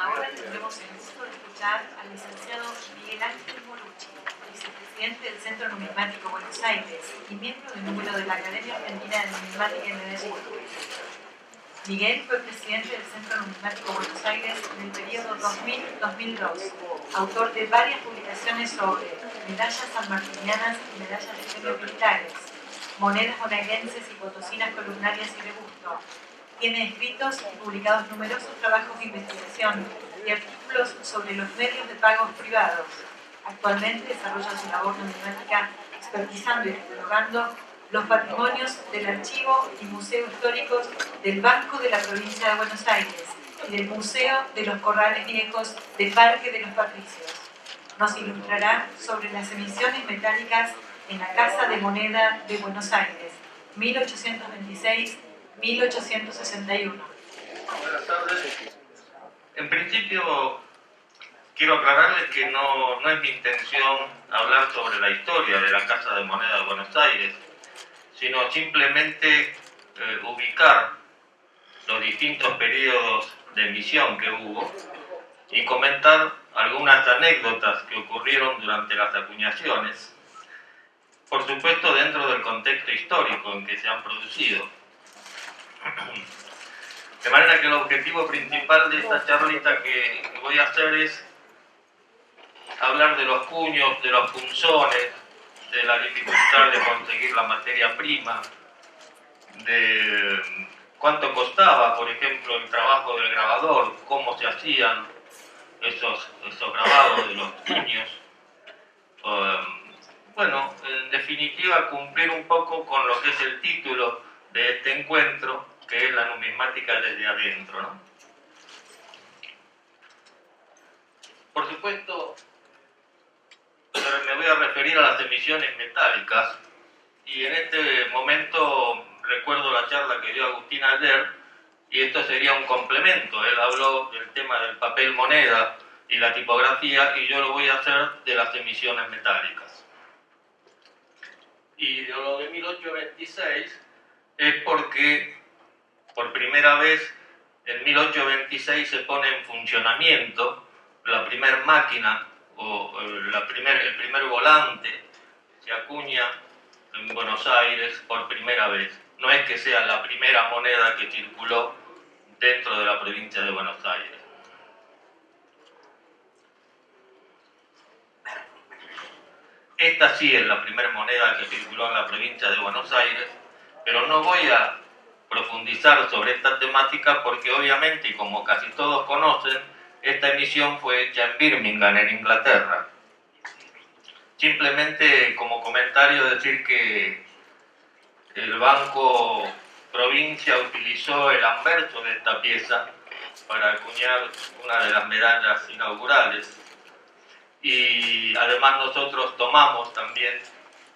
Ahora tendremos el gusto de escuchar al licenciado Miguel Ángel Morucci, vicepresidente del Centro Numismático Buenos Aires y miembro del número de la Academia Argentina de Numismática en Medellín. Miguel fue presidente del Centro Numismático Buenos Aires en el periodo 2000-2002, autor de varias publicaciones sobre medallas sanmartinianas y medallas de premios militares, monedas bonaerenses y potosinas columnarias y de busto. Tiene escritos y publicados numerosos trabajos de investigación y artículos sobre los medios de pagos privados. Actualmente desarrolla su labor numismática expertizando y catalogando los patrimonios del Archivo y Museo Históricos del Banco de la Provincia de Buenos Aires y del Museo de los Corrales Viejos del Parque de los Patricios. Nos ilustrará sobre las emisiones metálicas en la Casa de Moneda de Buenos Aires, 1826-1861. Buenas tardes. En principio, quiero aclararles que no es mi intención hablar sobre la historia de la Casa de Moneda de Buenos Aires, sino simplemente ubicar los distintos periodos de emisión que hubo y comentar algunas anécdotas que ocurrieron durante las acuñaciones, por supuesto dentro del contexto histórico en que se han producido. De manera que el objetivo principal de esta charlita que voy a hacer es hablar de los cuños, de los punzones, de la dificultad de conseguir la materia prima, de cuánto costaba, por ejemplo, el trabajo del grabador, cómo se hacían esos grabados de los cuños. Bueno, en definitiva, cumplir un poco con lo que es el título de este encuentro, que es la numismática desde adentro, ¿no? Por supuesto, me voy a referir a las emisiones metálicas, y en este momento recuerdo la charla que dio Agustín ayer, y esto sería un complemento. Él habló del tema del papel moneda y la tipografía, y yo lo voy a hacer de las emisiones metálicas. Y de lo de 1826 es porque por primera vez en 1826 se pone en funcionamiento la primera máquina o el primer volante. Se acuña en Buenos Aires por primera vez. No es que sea la primera moneda que circuló dentro de la provincia de Buenos Aires. Esta sí es la primera moneda que circuló en la provincia de Buenos Aires, pero no voy a profundizar sobre esta temática porque obviamente, y como casi todos conocen, esta emisión fue hecha en Birmingham, en Inglaterra. Simplemente como comentario decir que el Banco Provincia utilizó el anverso de esta pieza para acuñar una de las medallas inaugurales, y además nosotros tomamos también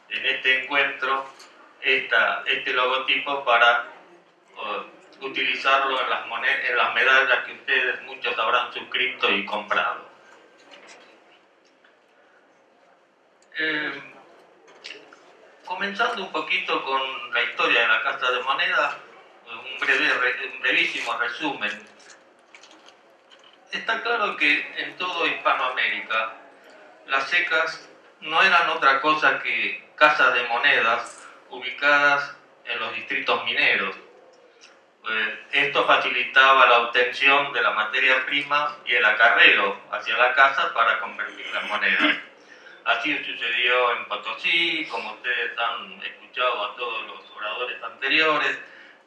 en este encuentro este logotipo para utilizarlo en las medallas que ustedes muchos habrán suscrito y comprado. Comenzando un poquito con la historia de la Casa de Moneda, un brevísimo resumen. Está claro que en todo Hispanoamérica las secas no eran otra cosa que casas de monedas ubicadas en los distritos mineros. Esto facilitaba la obtención de la materia prima y el acarreo hacia la casa para convertir las monedas. Así sucedió en Potosí, como ustedes han escuchado a todos los oradores anteriores,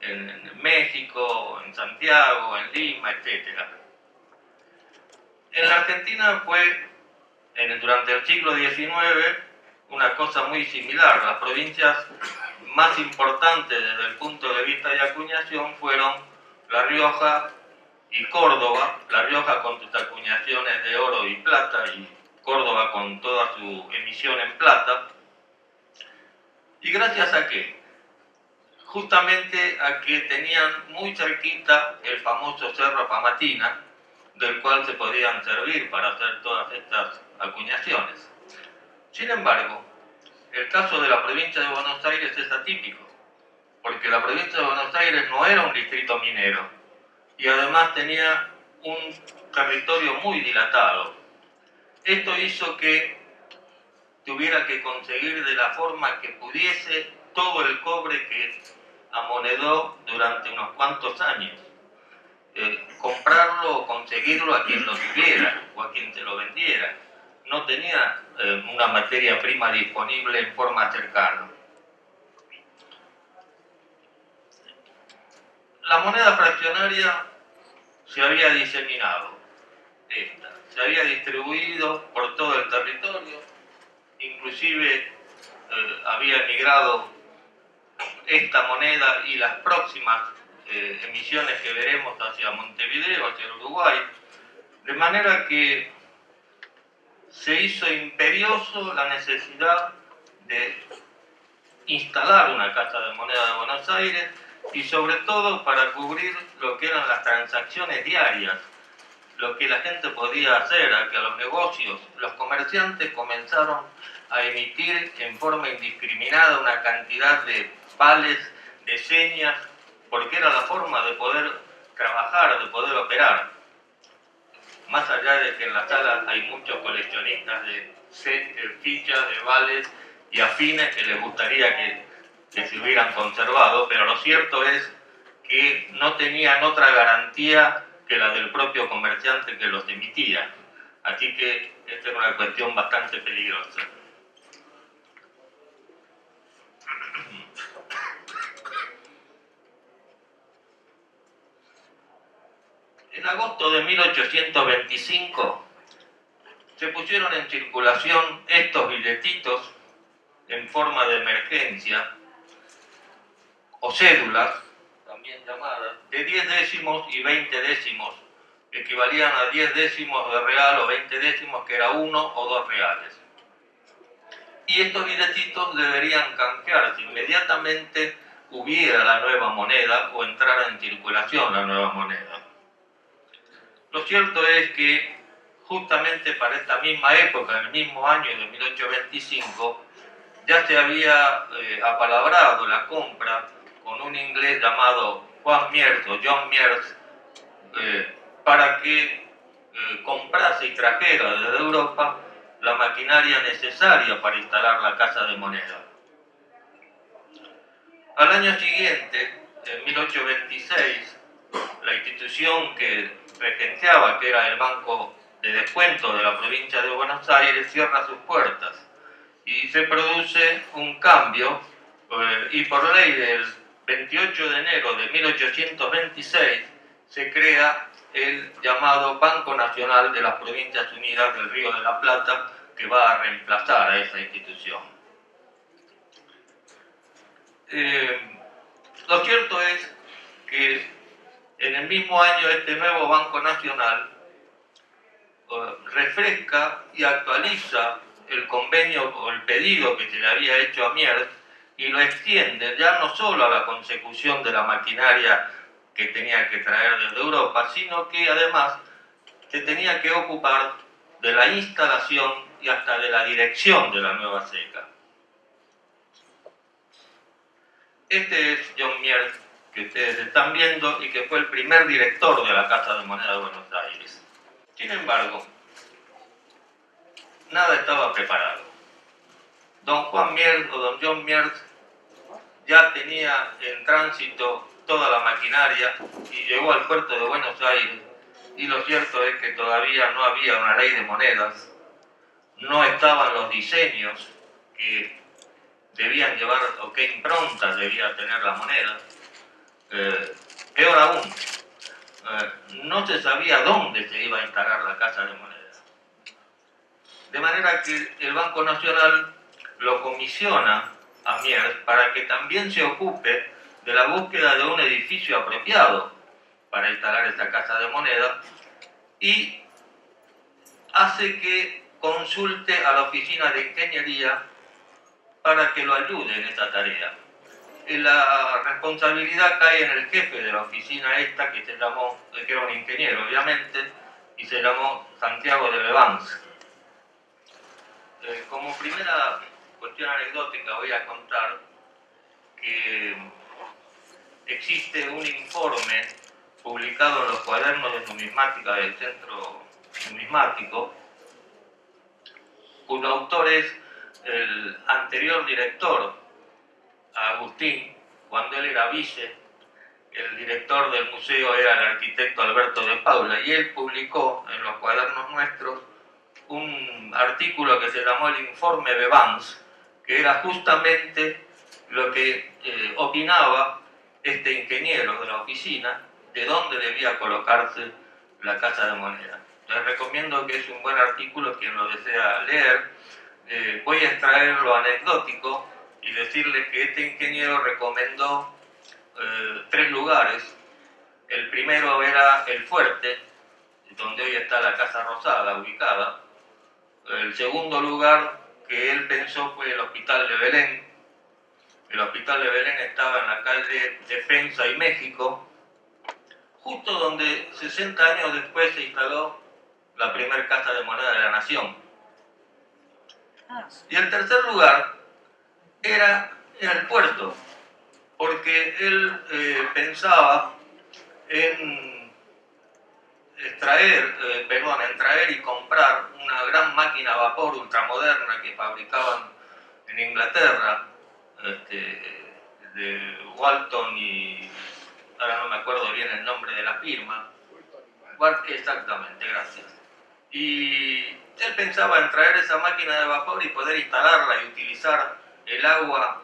en México, en Santiago, en Lima, etc. En la Argentina fue, durante el siglo XIX, una cosa muy similar. Las provincias más importantes desde el punto de vista de acuñación fueron La Rioja y Córdoba. La Rioja con sus acuñaciones de oro y plata, y Córdoba con toda su emisión en plata. ¿Y gracias a qué? Justamente a que tenían muy cerquita el famoso Cerro Famatina, del cual se podían servir para hacer todas estas acuñaciones. Sin embargo, el caso de la provincia de Buenos Aires es atípico, porque la provincia de Buenos Aires no era un distrito minero, y además tenía un territorio muy dilatado. Esto hizo que tuviera que conseguir de la forma que pudiese todo el cobre que amonedó durante unos cuantos años. Comprarlo o conseguirlo a quien lo tuviera o a quien te lo vendiera. No tenía una materia prima disponible en forma cercana. La moneda fraccionaria se había diseminado, se había distribuido por todo el territorio, inclusive había emigrado esta moneda y las próximas emisiones que veremos hacia Montevideo, hacia el Uruguay, de manera que se hizo imperioso la necesidad de instalar una casa de moneda de Buenos Aires y sobre todo para cubrir lo que eran las transacciones diarias, lo que la gente podía hacer, a que a los negocios, los comerciantes comenzaron a emitir en forma indiscriminada una cantidad de vales, de señas, porque era la forma de poder trabajar, de poder operar. Más allá de que en la sala hay muchos coleccionistas de fichas, de vales y afines que les gustaría que se hubieran conservado, pero lo cierto es que no tenían otra garantía que la del propio comerciante que los emitía. Así que esta era una cuestión bastante peligrosa. En agosto de 1825 se pusieron en circulación estos billetitos en forma de emergencia, o cédulas, también llamadas, de 10 décimos y 20 décimos, que equivalían a 10 décimos de real o 20 décimos, que era 1 o 2 reales. Y estos billetitos deberían canjearse inmediatamente hubiera la nueva moneda o entrara en circulación la nueva moneda. Lo cierto es que justamente para esta misma época, en el mismo año de 1825, ya se había apalabrado la compra con un inglés llamado Juan Miers o John Miers para que comprase y trajera desde Europa la maquinaria necesaria para instalar la casa de moneda. Al año siguiente, en 1826, la institución que regenteaba, que era el Banco de Descuento de la provincia de Buenos Aires, cierra sus puertas y se produce un cambio y por ley del 28 de enero de 1826 se crea el llamado Banco Nacional de las Provincias Unidas del Río de la Plata, que va a reemplazar a esa institución. Lo cierto es que en el mismo año este nuevo Banco Nacional refresca y actualiza el convenio o el pedido que se le había hecho a Miers y lo extiende ya no solo a la consecución de la maquinaria que tenía que traer desde Europa, sino que además se tenía que ocupar de la instalación y hasta de la dirección de la nueva ceca. Este es John Miers, que ustedes están viendo y que fue el primer director de la Casa de Moneda de Buenos Aires. Sin embargo, nada estaba preparado. Don Juan Miers o don John Miers ya tenía en tránsito toda la maquinaria y llegó al puerto de Buenos Aires, y lo cierto es que todavía no había una ley de monedas, no estaban los diseños que debían llevar o qué impronta debía tener la moneda. Peor aún, no se sabía dónde se iba a instalar la casa de monedas. De manera que el Banco Nacional lo comisiona a Miers para que también se ocupe de la búsqueda de un edificio apropiado para instalar esta casa de moneda y hace que consulte a la oficina de ingeniería para que lo ayude en esta tarea. La responsabilidad cae en el jefe de la oficina esta, que se llamó, que era un ingeniero obviamente, y se llamó Santiago de Levans. Como primera cuestión anecdótica voy a contar que existe un informe publicado en los cuadernos de numismática del Centro Numismático, cuyo autor es el anterior director, Agustín, cuando él era vice. El director del museo era el arquitecto Alberto de Paula, y él publicó en los cuadernos nuestros un artículo que se llamó el Informe Bevans, que era justamente lo que opinaba este ingeniero de la oficina de dónde debía colocarse la Casa de Moneda. Les recomiendo que es un buen artículo, quien lo desea leer. Voy a extraer lo anecdótico y decirles que este ingeniero recomendó 3 lugares. El primero era el Fuerte, donde hoy está la Casa Rosada ubicada. El segundo lugar que él pensó fue el Hospital de Belén. El Hospital de Belén estaba en la calle Defensa y México, justo donde 60 años después se instaló la primera Casa de Moneda de la Nación. Y el tercer lugar era el puerto, porque él pensaba en traer y comprar una gran máquina a vapor ultramoderna que fabricaban en Inglaterra, de Walton y ahora no me acuerdo bien el nombre de la firma. Exactamente, gracias. Y él pensaba en traer esa máquina de vapor y poder instalarla y utilizar el agua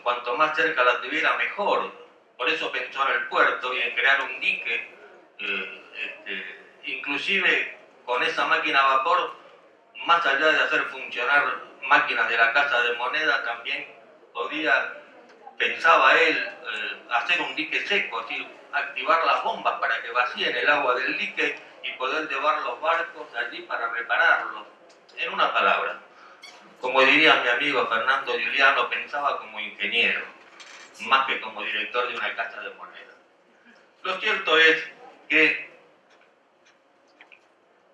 cuanto más cerca la tuviera mejor. Por eso pensó en el puerto y en crear un dique. Inclusive con esa máquina a vapor, más allá de hacer funcionar máquinas de la Casa de Moneda, también podía, pensaba él, hacer un dique seco, así, activar las bombas para que vacíen el agua del dique y poder llevar los barcos allí para repararlos. En una palabra, como diría mi amigo Fernando Giuliano, pensaba como ingeniero, más que como director de una Casa de Moneda. Lo cierto es que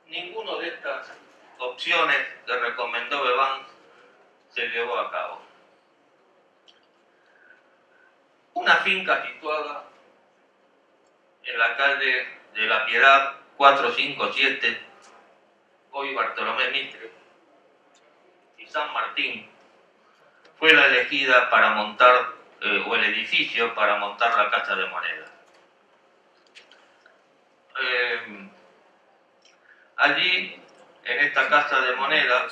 ninguna de estas opciones que recomendó Bevans se llevó a cabo. Una finca situada en la calle de la Piedad 457, hoy Bartolomé Mitre, y San Martín, fue la elegida para montar, o el edificio para montar la Casa de Moneda. Allí, en esta Casa de Moneda,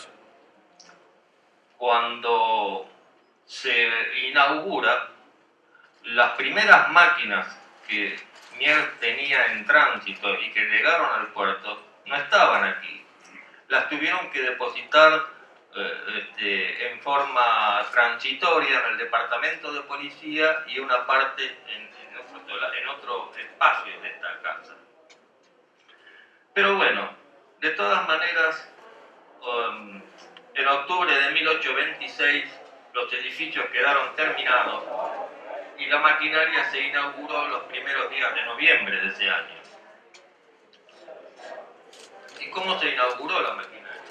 cuando se inaugura, las primeras máquinas que Mier tenía en tránsito y que llegaron al puerto no estaban aquí. Las tuvieron que depositar en forma transitoria en el departamento de policía y una parte en otro espacio de esta casa. Pero bueno, de todas maneras, en octubre de 1826 los edificios quedaron terminados y la maquinaria se inauguró los primeros días de noviembre de ese año. ¿Y cómo se inauguró la maquinaria?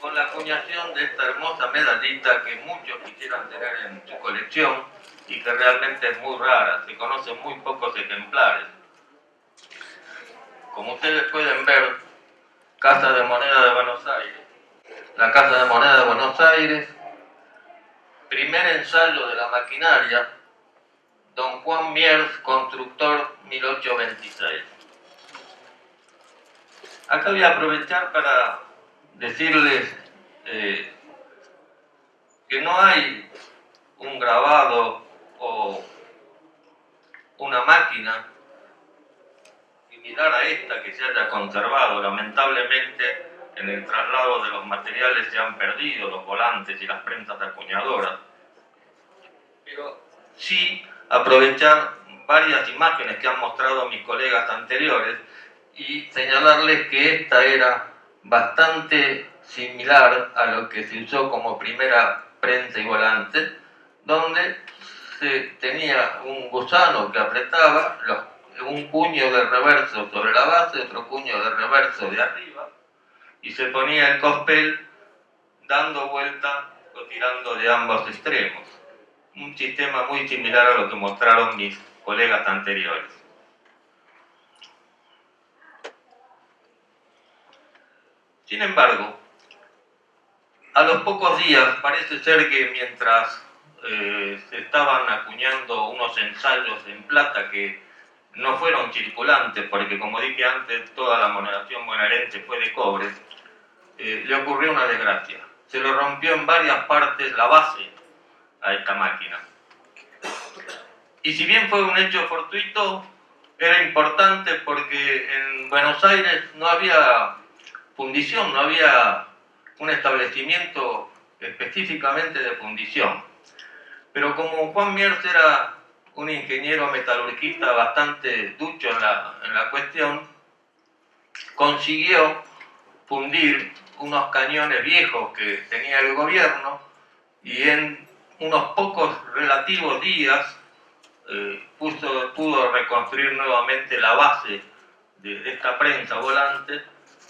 Con la acuñación de esta hermosa medallita que muchos quisieran tener en su colección y que realmente es muy rara, se conocen muy pocos ejemplares. Como ustedes pueden ver, Casa de Moneda de Buenos Aires. La Casa de Moneda de Buenos Aires, primer ensayo de la maquinaria, Don Juan Miers, constructor, 1826. Acá voy a aprovechar para decirles que no hay un grabado o una máquina similar a esta que se haya conservado. Lamentablemente, en el traslado de los materiales se han perdido los volantes y las prensas acuñadoras. Pero sí aprovechar varias imágenes que han mostrado mis colegas anteriores y señalarles que esta era bastante similar a lo que se usó como primera prensa y volante, donde se tenía un gusano que apretaba un puño de reverso sobre la base, otro puño de reverso de arriba, y se ponía el cospel dando vuelta o tirando de ambos extremos. Un sistema muy similar a lo que mostraron mis colegas anteriores. Sin embargo, a los pocos días parece ser que mientras se estaban acuñando unos ensayos en plata que no fueron circulantes, porque como dije antes, toda la monedación bonaerense fue de cobre, le ocurrió una desgracia. Se le rompió en varias partes la base a esta máquina. Y si bien fue un hecho fortuito, era importante porque en Buenos Aires no había fundición, no había un establecimiento específicamente de fundición. Pero como Juan Miers era un ingeniero metalurgista bastante ducho en la cuestión, consiguió fundir unos cañones viejos que tenía el gobierno y en unos pocos relativos días pudo reconstruir nuevamente la base de esta prensa volante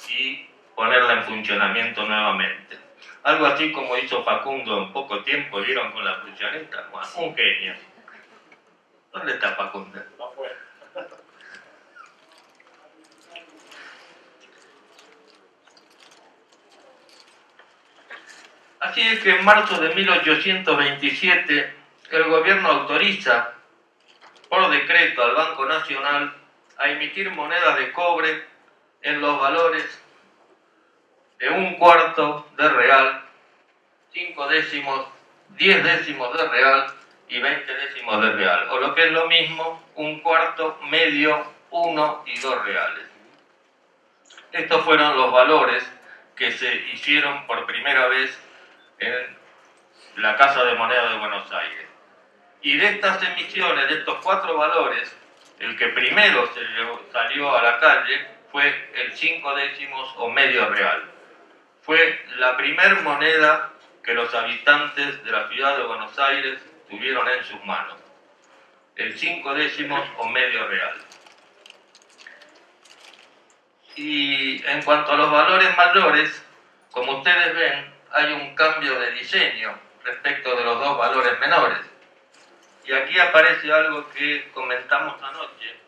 y ponerla en funcionamiento nuevamente. Algo así como hizo Facundo en poco tiempo, ¿vieron? Con la prusianita. Bueno, un genio. ¿Dónde está Facundo? No fue. Así es que en marzo de 1827 el gobierno autoriza por decreto al Banco Nacional a emitir monedas de cobre en los valores de 1/4 de real, 5 décimos, 10 décimos de real y 20 décimos de real, o lo que es lo mismo, 1/4, medio, 1 y 2 reales. Estos fueron los valores que se hicieron por primera vez en la Casa de Moneda de Buenos Aires. Y de estas emisiones, de estos 4 valores, el que primero salió a la calle fue el 5 décimos o medio real. Fue la primer moneda que los habitantes de la ciudad de Buenos Aires tuvieron en sus manos. El 5 décimos o medio real. Y en cuanto a los valores mayores, como ustedes ven, hay un cambio de diseño respecto de los dos valores menores. Y aquí aparece algo que comentamos anoche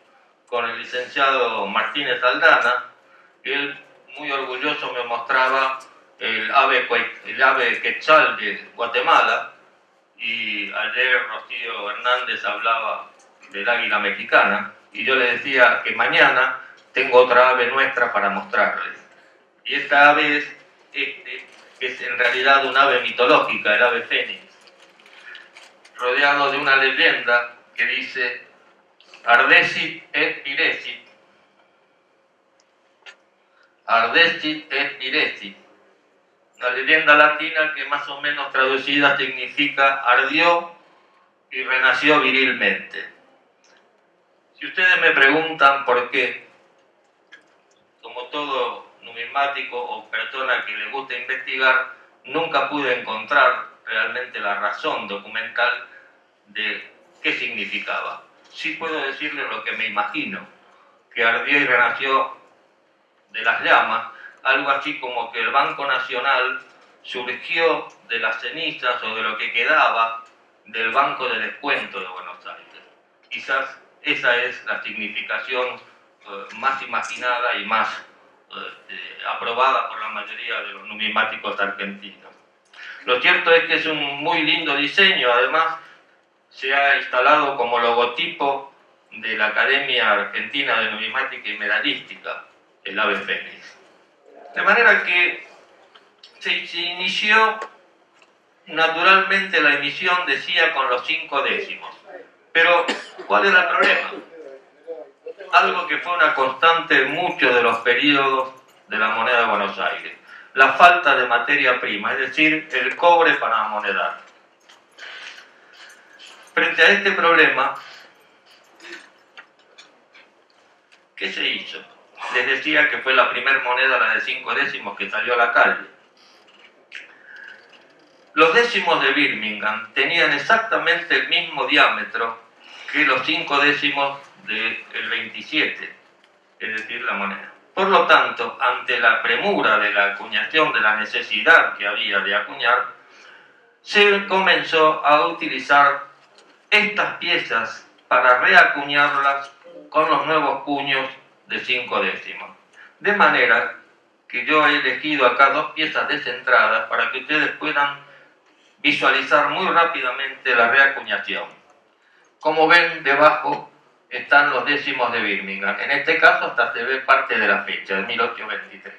con el licenciado Martínez Aldana. Él muy orgulloso me mostraba el ave quetzal de Guatemala, y ayer Rocío Hernández hablaba del águila mexicana, y yo le decía que mañana tengo otra ave nuestra para mostrarles. Y esta ave es que es en realidad un ave mitológica, el ave fénix, rodeado de una leyenda que dice Ardecit et virecit, Ardecit et virecit, una leyenda latina que más o menos traducida significa ardió y renació virilmente. Si ustedes me preguntan por qué, como todo numismático o persona que le gusta investigar, nunca pude encontrar realmente la razón documental de qué significaba. Sí puedo decirles lo que me imagino, que ardió y renació de las llamas, algo así como que el Banco Nacional surgió de las cenizas o de lo que quedaba del Banco de Descuento de Buenos Aires. Quizás esa es la significación más imaginada y más aprobada por la mayoría de los numismáticos argentinos. Lo cierto es que es un muy lindo diseño, además se ha instalado como logotipo de la Academia Argentina de Numismática y Medallística, el ave fénix. De manera que se inició naturalmente la emisión, decía, con los 5 décimos. Pero, ¿cuál era el problema? Algo que fue una constante en muchos de los periodos de la moneda de Buenos Aires: la falta de materia prima, es decir, el cobre para monedar. Frente a este problema, ¿qué se hizo? Les decía que fue la primera moneda, la de 5 décimos, que salió a la calle. Los décimos de Birmingham tenían exactamente el mismo diámetro que los 5 décimos del 27, es decir, la moneda. Por lo tanto, ante la premura de la acuñación, de la necesidad que había de acuñar, se comenzó a utilizar estas piezas para reacuñarlas con los nuevos cuños de 5 décimos. De manera que yo he elegido acá 2 piezas descentradas para que ustedes puedan visualizar muy rápidamente la reacuñación. Como ven, debajo están los décimos de Birmingham. En este caso hasta se ve parte de la fecha, de 1823.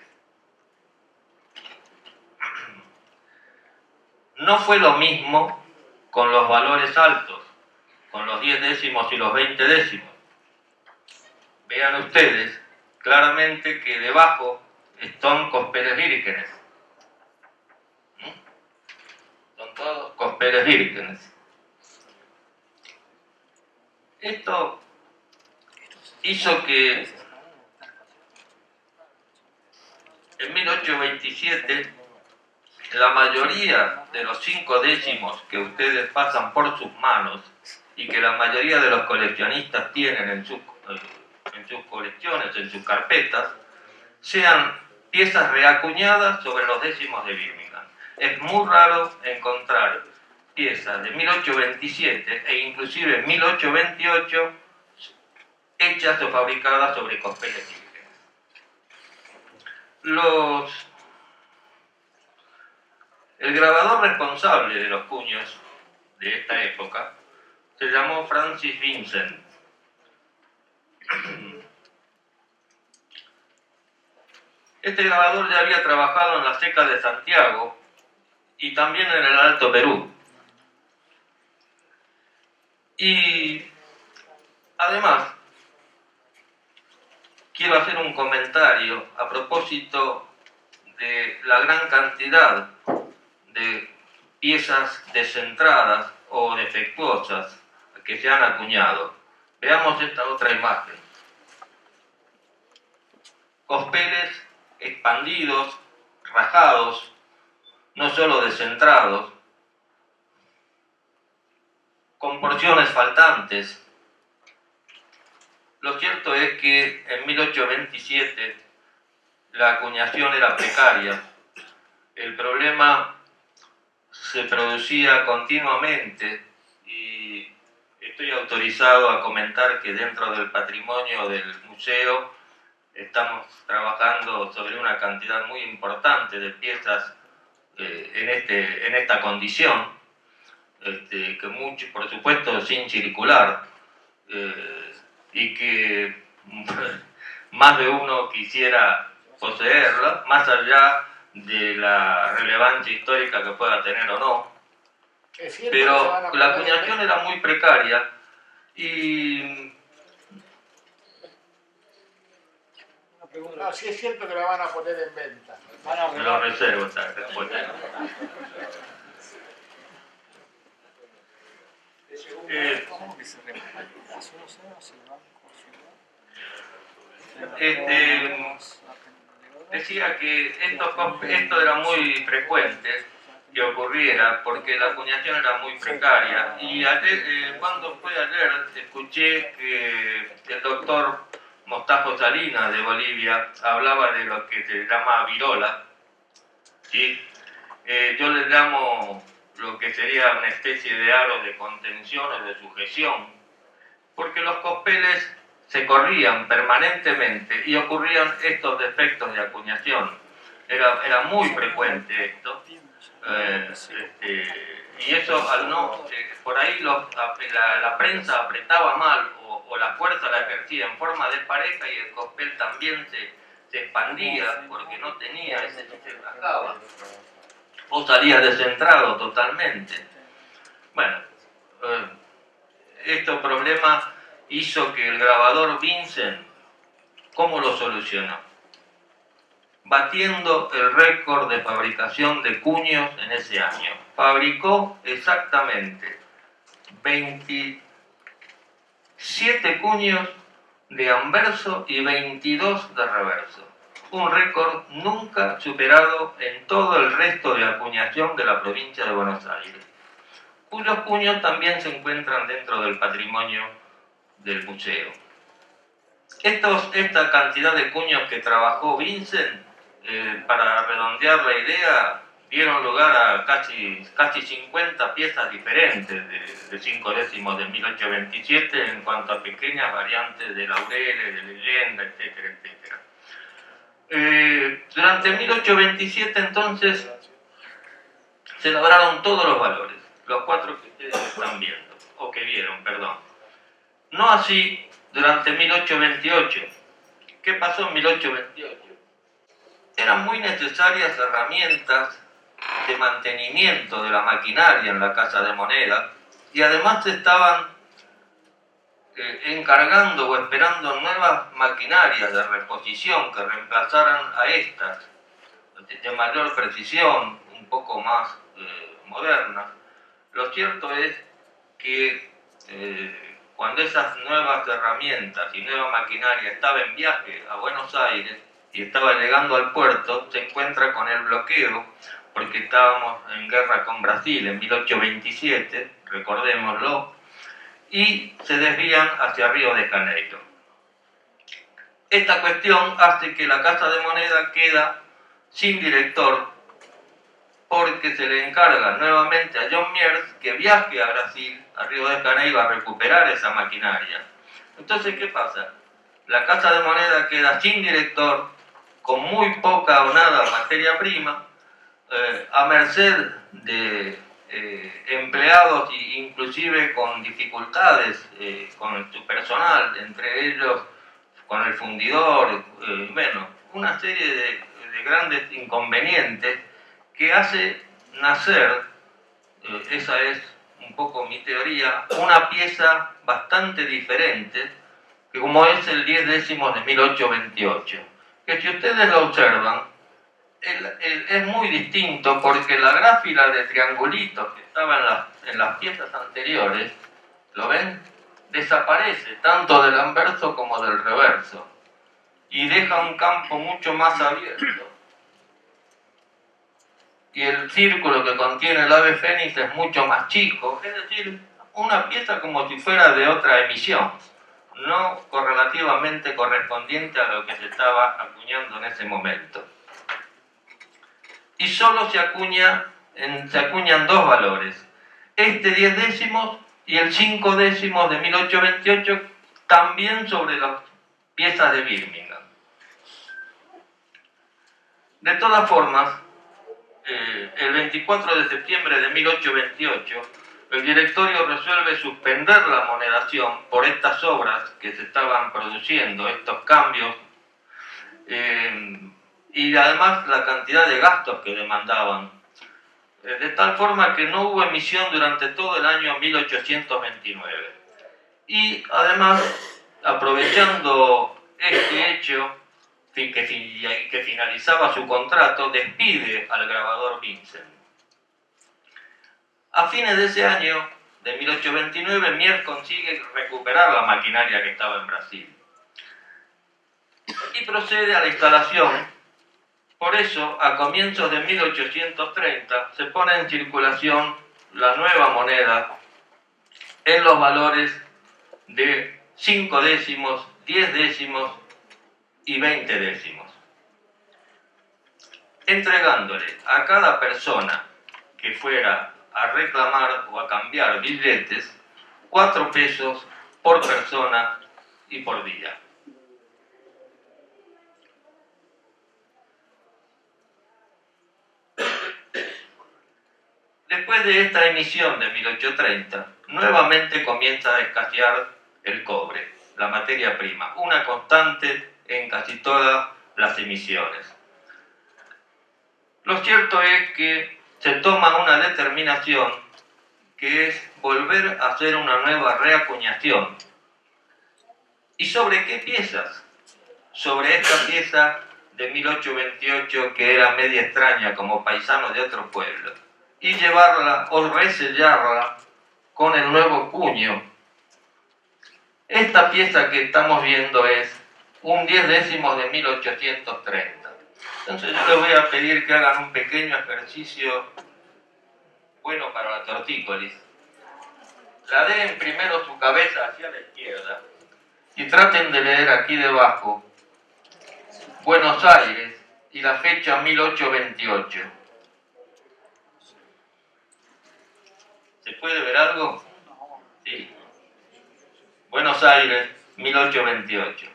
No fue lo mismo con los valores altos, con los 10 décimos y los 20 décimos. Vean ustedes claramente que debajo están cospeles vírgenes. Son todos cospeles vírgenes. Esto hizo que en 1827 la mayoría de los 5 décimos que ustedes pasan por sus manos y que la mayoría de los coleccionistas tienen en sus colecciones, en sus carpetas, sean piezas reacuñadas sobre los décimos de Birmingham. Es muy raro encontrar piezas de 1827 e inclusive 1828 hechas o fabricadas sobre cospeles vírgenes. El grabador responsable de los cuños de esta época se llamó Francis Vincent. Este grabador ya había trabajado en la Seca de Santiago y también en el Alto Perú. Y además, quiero hacer un comentario a propósito de la gran cantidad de piezas descentradas o defectuosas que se han acuñado. Veamos esta otra imagen. Cospeles expandidos, rajados, no solo descentrados, con porciones faltantes. Lo cierto es que en 1827 la acuñación era precaria. El problema se producía continuamente y estoy autorizado a comentar que dentro del patrimonio del museo estamos trabajando sobre una cantidad muy importante de piezas en esta condición, que mucho, por supuesto, sin circular, y que más de uno quisiera poseerla, más allá de la relevancia histórica que pueda tener o no. Pero la acuñación era muy precaria y... No, sí es cierto que la van a poner en venta. Me lo reservo esta respuesta. ¿Cómo que se reparte? Decía que esto era muy frecuente que ocurriera porque la acuñación era muy precaria y ayer, cuando fui ayer escuché que el doctor Mostajo Salinas de Bolivia hablaba de lo que se llama virola, ¿sí? Yo le llamo lo que sería una especie de aro de contención o de sujeción, porque los cospeles se corrían permanentemente y ocurrían estos defectos de acuñación. Era muy frecuente esto, y eso al no, por ahí la prensa apretaba mal o la fuerza la ejercía en forma de pareja y el cospel también se expandía porque no tenía ese, se rajaba o salía descentrado totalmente. Bueno, este problema hizo que el grabador Vincent, ¿cómo lo solucionó? Batiendo el récord de fabricación de cuños en ese año. Fabricó exactamente 27 cuños de anverso y 22 de reverso. Un récord nunca superado en todo el resto de acuñación de la provincia de Buenos Aires, cuyos cuños también se encuentran dentro del patrimonio del museo. Esta cantidad de cuños que trabajó Vincent, para redondear la idea, dieron lugar a casi 50 piezas diferentes de 5 décimos de 1827 en cuanto a pequeñas variantes de laureles, de leyenda, etcétera, etcétera. Durante 1827 entonces se lograron todos los valores, los 4 que ustedes están viendo, o que vieron, perdón. No así durante 1828. ¿Qué pasó en 1828? Eran muy necesarias herramientas de mantenimiento de la maquinaria en la Casa de Moneda y además se estaban encargando o esperando nuevas maquinarias de reposición que reemplazaran a estas, de mayor precisión, un poco más modernas. Lo cierto es que cuando esas nuevas herramientas y nueva maquinaria estaba en viaje a Buenos Aires y estaba llegando al puerto, se encuentra con el bloqueo, porque estábamos en guerra con Brasil en 1827, recordémoslo, y se desvían hacia Río de Janeiro. Esta cuestión hace que la Casa de Moneda queda sin director, porque se le encarga nuevamente a John Mears que viaje a Brasil, a Río de Janeiro, a recuperar esa maquinaria. Entonces, ¿qué pasa? La Casa de Moneda queda sin director, con muy poca o nada materia prima, a merced de empleados e inclusive con dificultades con su personal, entre ellos con el fundidor, bueno, una serie de grandes inconvenientes que hace nacer, esa es un poco mi teoría, una pieza bastante diferente, que como es el 10 décimos de 1828, que si ustedes lo observan, es muy distinto porque la gráfila de triangulitos que estaba en las piezas anteriores, ¿lo ven? Desaparece tanto del anverso como del reverso y deja un campo mucho más abierto. Y el círculo que contiene el ave fénix es mucho más chico, es decir, una pieza como si fuera de otra emisión, no correlativamente correspondiente a lo que se estaba acuñando en ese momento. Y solo se acuñan 2 valores, este 10 décimos y el 5 décimos de 1828, también sobre las piezas de Birmingham. De todas formas, el 24 de septiembre de 1828, el directorio resuelve suspender la monedación por estas obras que se estaban produciendo, estos cambios, y además la cantidad de gastos que demandaban, de tal forma que no hubo emisión durante todo el año 1829. Y además, aprovechando este hecho, que finalizaba su contrato, despide al grabador Vincent. A fines de ese año, de 1829, Mier consigue recuperar la maquinaria que estaba en Brasil y procede a la instalación. Por eso, a comienzos de 1830, se pone en circulación la nueva moneda en los valores de 5 décimos, 10 décimos y 20 décimos, entregándole a cada persona que fuera a reclamar o a cambiar billetes 4 pesos por persona y por día. Después de esta emisión de 1830, nuevamente comienza a escasear el cobre, la materia prima, una constante en casi todas las emisiones. Lo cierto es que se toma una determinación que es volver a hacer una nueva reacuñación. ¿Y sobre qué piezas? Sobre esta pieza de 1828 que era media extraña como paisano de otro pueblo, y llevarla o resellarla con el nuevo cuño. Esta pieza que estamos viendo es un 10 décimos de 1830. Entonces yo les voy a pedir que hagan un pequeño ejercicio bueno para la tortícolis. La den primero su cabeza hacia la izquierda y traten de leer aquí debajo Buenos Aires y la fecha 1828. ¿Se puede ver algo? Sí. Buenos Aires, 1828.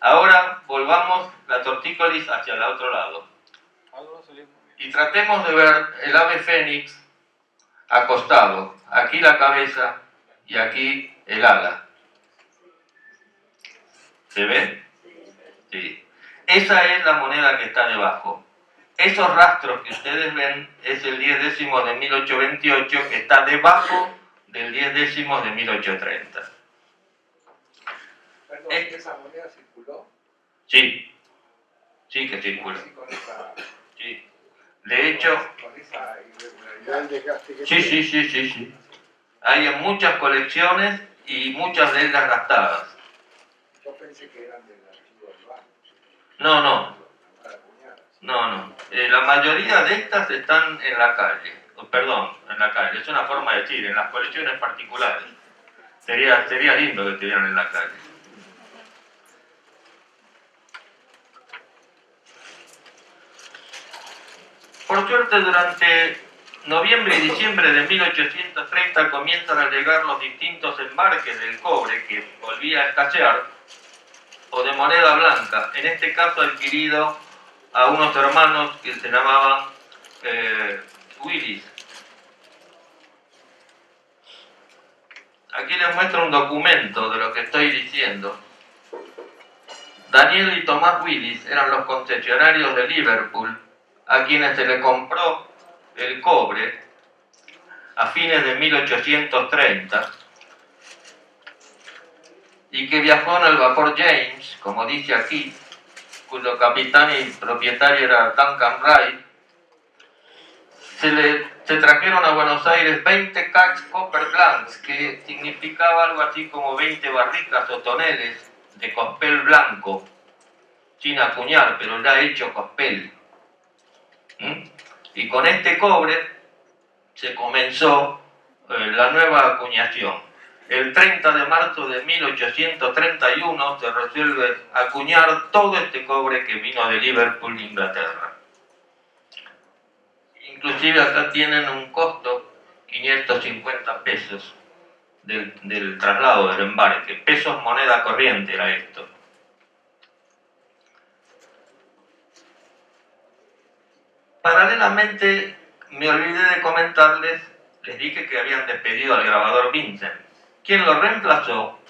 Ahora volvamos la tortícolis hacia el otro lado. Y tratemos de ver el ave fénix acostado. Aquí la cabeza y aquí el ala. ¿Se ve? Sí. Esa es la moneda que está debajo. Esos rastros que ustedes ven es el 10 décimos de 1828 que está debajo del 10 décimos de 1830. Perdón, ¿esa moneda circuló? Sí, sí que circula. Sí, con esa, Sí. De hecho, con esa Ya el irregularidad. desgaste que sí, tiene. sí. Hay en muchas colecciones y muchas de ellas gastadas. Yo pensé que eran del archivo del banco. No. Para cuñadas. No. La mayoría de estas están en la calle. Perdón, en la calle. Es una forma de decir, en las colecciones particulares. Sería lindo que estuvieran en la calle. Por suerte, durante noviembre y diciembre de 1830 comienzan a llegar los distintos embarques del cobre que volvía a escasear, o de moneda blanca, en este caso adquirido a unos hermanos que se llamaban Willis. Aquí les muestro un documento de lo que estoy diciendo. Daniel y Tomás Willis eran los concesionarios de Liverpool a quienes se le compró el cobre a fines de 1830 y que viajó en el vapor James, como dice aquí, cuyo capitán y propietario era Duncan Wright. Se trajeron a Buenos Aires 20 cats copper blancs, que significaba algo así como 20 barricas o toneles de cospel blanco, sin acuñar, pero ya hecho cospel. Y con este cobre se comenzó la nueva acuñación. El 30 de marzo de 1831 se resuelve acuñar todo este cobre que vino de Liverpool, Inglaterra. Inclusive acá tienen un costo, 550 pesos del traslado, del embarque. Pesos moneda corriente era esto. Paralelamente, me olvidé de comentarles, les dije que habían despedido al grabador Vincent. Quien lo reemplazó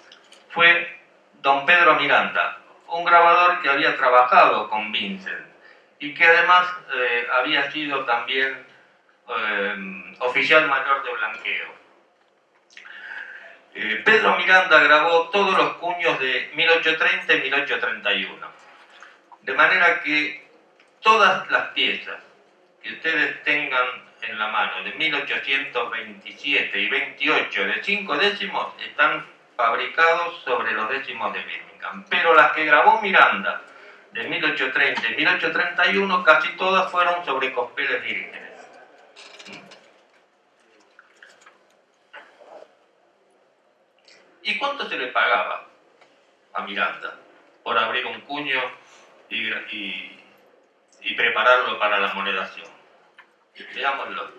fue don Pedro Miranda, un grabador que había trabajado con Vincent y que además había sido también oficial mayor de blanqueo. Pedro Miranda grabó todos los cuños de 1830 y 1831, de manera que todas las piezas que ustedes tengan en la mano de 1827 y 28 de 5 décimos están fabricados sobre los décimos de Birmingham, pero las que grabó Miranda de 1830 y 1831 casi todas fueron sobre cospeles vírgenes. ¿Y cuánto se le pagaba a Miranda por abrir un cuño y prepararlo para la monedación? Veámoslo.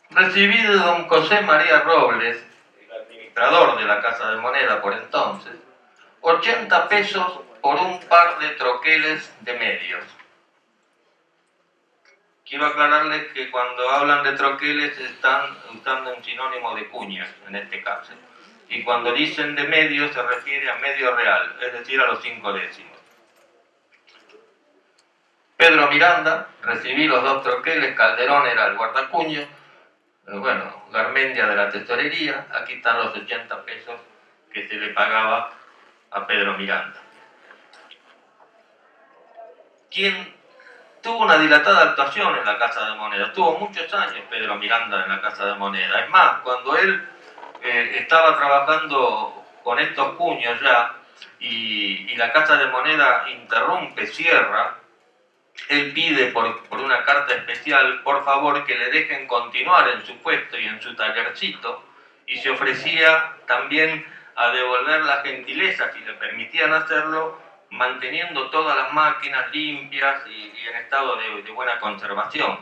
Recibí de don José María Robles, el administrador de la Casa de Moneda por entonces, 80 pesos por un par de troqueles de medios. Quiero aclararles que cuando hablan de troqueles están usando un sinónimo de cuñas, en este caso. Y cuando dicen de medio se refiere a medio real, es decir, a los 5 décimos. Pedro Miranda, recibí los 2 troqueles, Calderón era el guardacuño, Garmendia de la tesorería, aquí están los 80 pesos que se le pagaba a Pedro Miranda. Quien tuvo una dilatada actuación en la Casa de Moneda, tuvo muchos años Pedro Miranda en la Casa de Moneda. Es más, cuando él estaba trabajando con estos cuños ya y la Casa de Moneda interrumpe, cierra, él pide por una carta especial, por favor, que le dejen continuar en su puesto y en su tallercito, y se ofrecía también a devolver la gentileza, si le permitían hacerlo, manteniendo todas las máquinas limpias y en estado de buena conservación.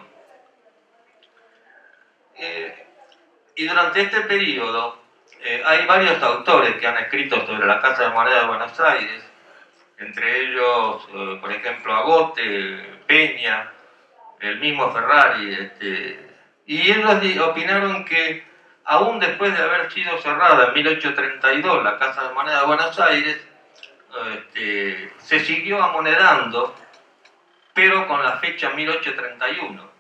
Y durante este periodo hay varios autores que han escrito sobre la Casa de Moneda de Buenos Aires, entre ellos, por ejemplo, Agote, Peña, el mismo Ferrari, y ellos opinaron que aún después de haber sido cerrada en 1832 la Casa de Moneda de Buenos Aires, se siguió amonedando, pero con la fecha 1831,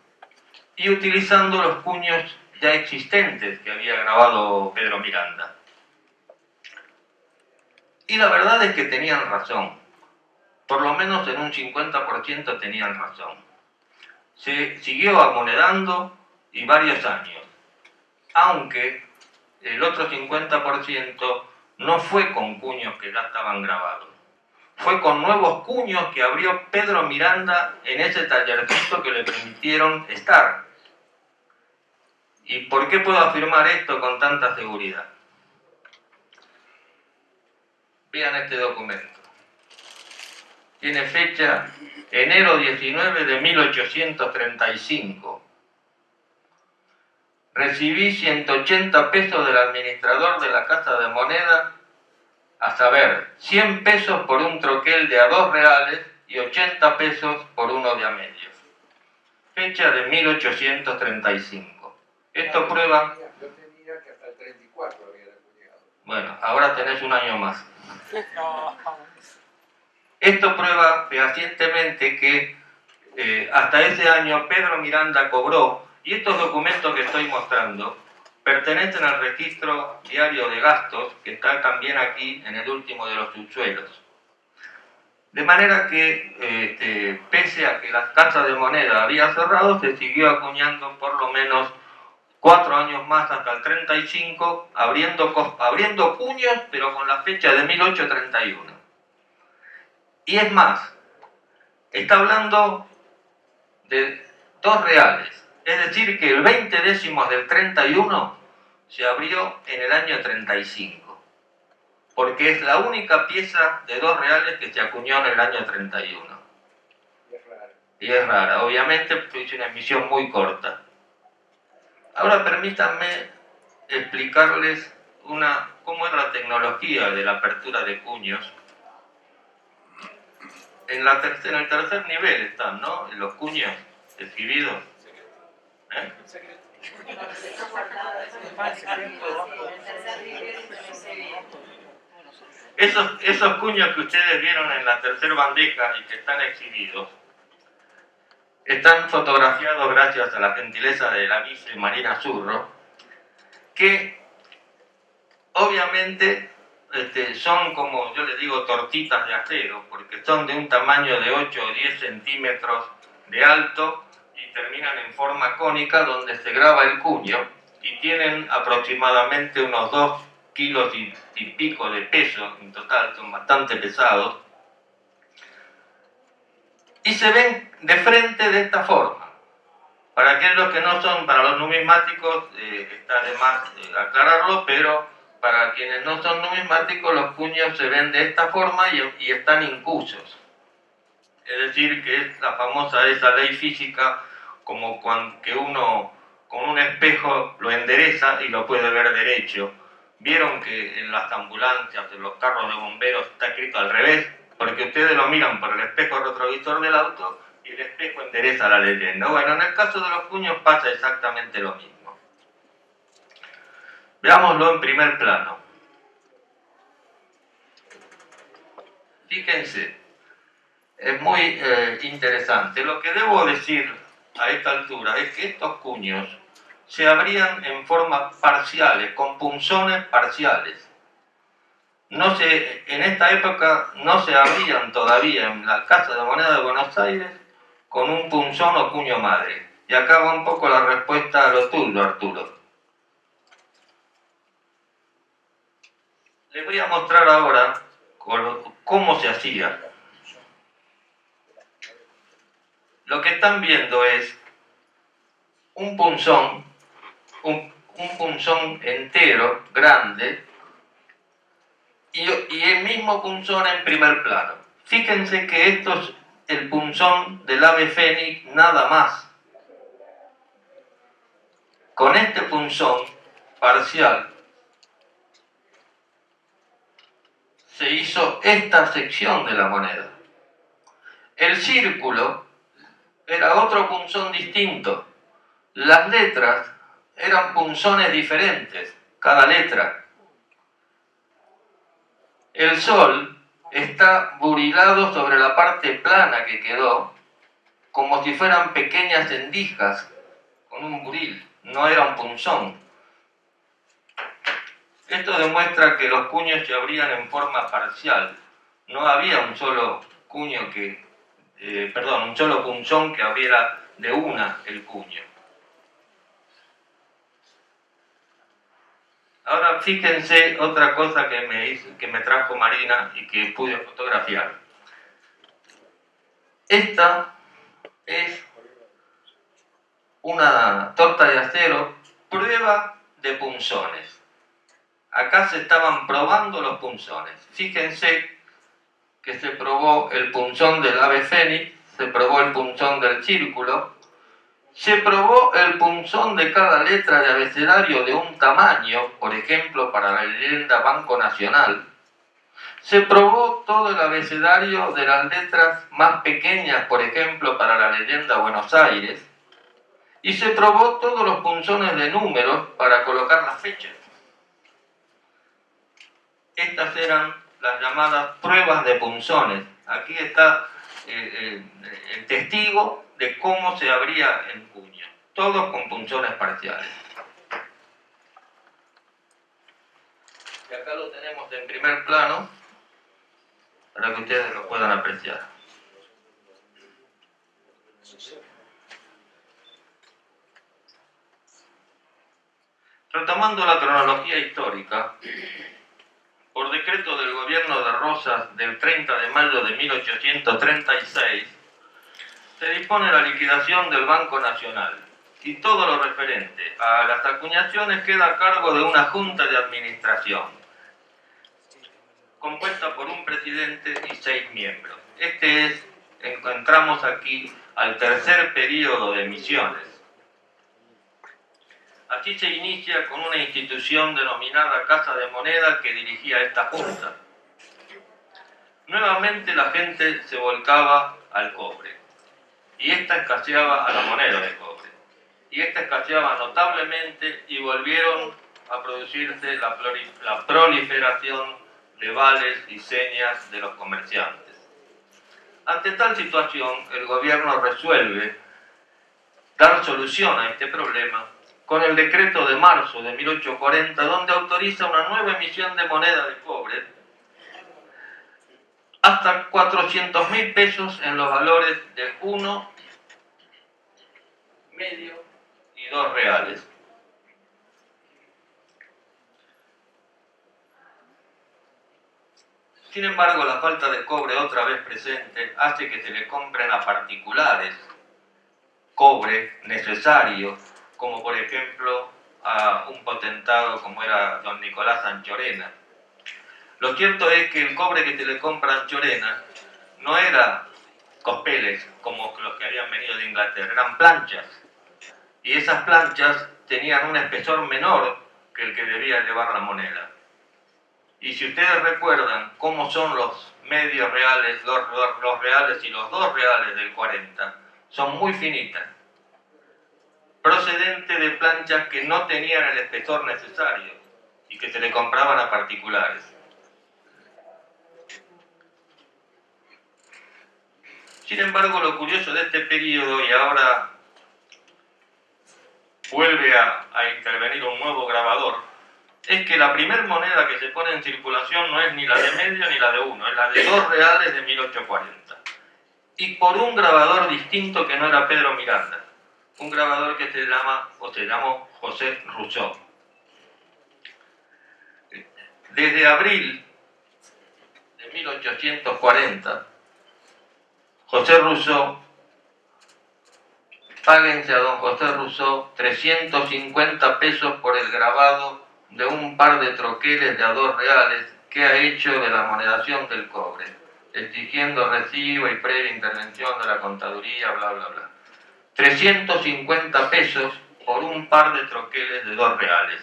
y utilizando los cuños ya existentes que había grabado Pedro Miranda. Y la verdad es que tenían razón, por lo menos en un 50% tenían razón. Se siguió amonedando y varios años, aunque el otro 50% no fue con cuños que ya estaban grabados, fue con nuevos cuños que abrió Pedro Miranda en ese tallercito que le permitieron estar. ¿Y por qué puedo afirmar esto con tanta seguridad? Vean este documento. Tiene fecha enero 19 de 1835. Recibí 180 pesos del administrador de la Casa de Moneda, a saber, 100 pesos por un troquel de a 2 reales y 80 pesos por uno de a medios. Fecha de 1835. Esto prueba... Yo tenía que hasta el 34 había acuñado. Bueno, ahora tenés un año más. No, Esto prueba fehacientemente que hasta ese año Pedro Miranda cobró, y estos documentos que estoy mostrando pertenecen al registro diario de gastos, que está también aquí en el último de los subsuelos. De manera que, pese a que la Casa de Moneda había cerrado, se siguió acuñando por lo menos 4 años más hasta el 35, abriendo cuños, pero con la fecha de 1831. Y es más, está hablando de 2 reales. Es decir, que el 20 décimos del 31 se abrió en el año 35. Porque es la única pieza de 2 reales que se acuñó en el año 31. Y es raro. Y es rara. Obviamente es una emisión muy corta. Ahora permítanme explicarles cómo es la tecnología de la apertura de cuños. En el tercer nivel están, ¿no? Los cuños escribidos. Esos cuños que ustedes vieron en la tercera bandeja y que están exhibidos, están fotografiados gracias a la gentileza de la vice Marina Zurro, que obviamente son, como yo les digo, tortitas de acero, porque son de un tamaño de 8 o 10 centímetros de alto y terminan en forma cónica donde se graba el cuño, y tienen aproximadamente unos 2 kilos y pico de peso en total, son bastante pesados, y se ven de frente de esta forma. Para aquellos que no son, para los numismáticos, está de más aclararlo, pero para quienes no son numismáticos, los cuños se ven de esta forma y están incusos. Es decir, que es la famosa esa ley física, como que uno con un espejo lo endereza y lo puede ver derecho. Vieron que en las ambulancias, en los carros de bomberos, está escrito al revés, porque ustedes lo miran por el espejo retrovisor del auto y el espejo endereza la leyenda. Bueno, en el caso de los cuños pasa exactamente lo mismo. Veámoslo en primer plano. Fíjense, es muy interesante. Lo que debo decir a esta altura es que estos cuños se abrían en formas parciales, con punzones parciales. En esta época no se abrían todavía en la Casa de Moneda de Buenos Aires con un punzón o cuño madre. Y acá va un poco la respuesta a lo tuyo, Arturo. Les voy a mostrar ahora cómo se hacía. Lo que están viendo es un punzón, un punzón entero, grande, y el mismo punzón en primer plano. Fíjense que esto es el punzón del ave fénix, nada más. con este punzón parcial se hizo esta sección de la moneda. El círculo era otro punzón distinto. Las letras eran punzones diferentes, cada letra. El sol está burilado sobre la parte plana que quedó, como si fueran pequeñas endijas con un buril, no era un punzón. Esto demuestra que los cuños se abrían en forma parcial. No había un solo cuño un solo punzón que abriera de una el cuño. Ahora fíjense otra cosa que me trajo Marina y que pude fotografiar. Esta es una torta de acero, prueba de punzones. Acá se estaban probando los punzones. Fíjense que se probó el punzón del ave fénix, se probó el punzón del círculo, se probó el punzón de cada letra de abecedario de un tamaño, por ejemplo, para la leyenda Banco Nacional. Se probó todo el abecedario de las letras más pequeñas, por ejemplo, para la leyenda Buenos Aires. Y se probó todos los punzones de números para colocar las fechas. Estas eran las llamadas pruebas de punzones. Aquí está el testigo de cómo se abría en cuño. Todos con punzones parciales. Y acá lo tenemos en primer plano para que ustedes lo puedan apreciar. Retomando la cronología histórica, por decreto del gobierno de Rosas del 30 de mayo de 1836, se dispone la liquidación del Banco Nacional y todo lo referente a las acuñaciones queda a cargo de una junta de administración, compuesta por un presidente y 6 miembros. Encontramos aquí al tercer período de emisiones. Así se inicia con una institución denominada Casa de Moneda que dirigía esta junta. Nuevamente la gente se volcaba al cobre y esta escaseaba a la moneda de cobre. Y esta escaseaba notablemente y volvieron a producirse la proliferación de vales y señas de los comerciantes. Ante tal situación, el gobierno resuelve dar solución a este problema con el decreto de marzo de 1840, donde autoriza una nueva emisión de moneda de cobre hasta 400.000 pesos en los valores de 1, medio y 2 reales. Sin embargo, la falta de cobre otra vez presente hace que se le compren a particulares cobre necesario, como por ejemplo a un potentado como era don Nicolás Anchorena. Lo cierto es que el cobre que se le compra a Anchorena no era cospeles como los que habían venido de Inglaterra, eran planchas. Y esas planchas tenían un espesor menor que el que debía llevar la moneda. Y si ustedes recuerdan cómo son los medios reales, los reales y los 2 reales del 40, son muy finitas, procedente de planchas que no tenían el espesor necesario y que se le compraban a particulares. Sin embargo, lo curioso de este periodo, y ahora vuelve a intervenir un nuevo grabador, es que la primera moneda que se pone en circulación no es ni la de medio ni la de 1, es la de 2 reales de 1840. Y por un grabador distinto que no era Pedro Miranda, un grabador que se llamó José Rousseau. Desde abril de 1840, José Rousseau, páguense a don José Rousseau 350 pesos por el grabado de un par de troqueles de a 2 reales que ha hecho de la monedación del cobre, exigiendo recibo y previa intervención de la contaduría, bla, bla, bla. 350 pesos por un par de troqueles de 2 reales.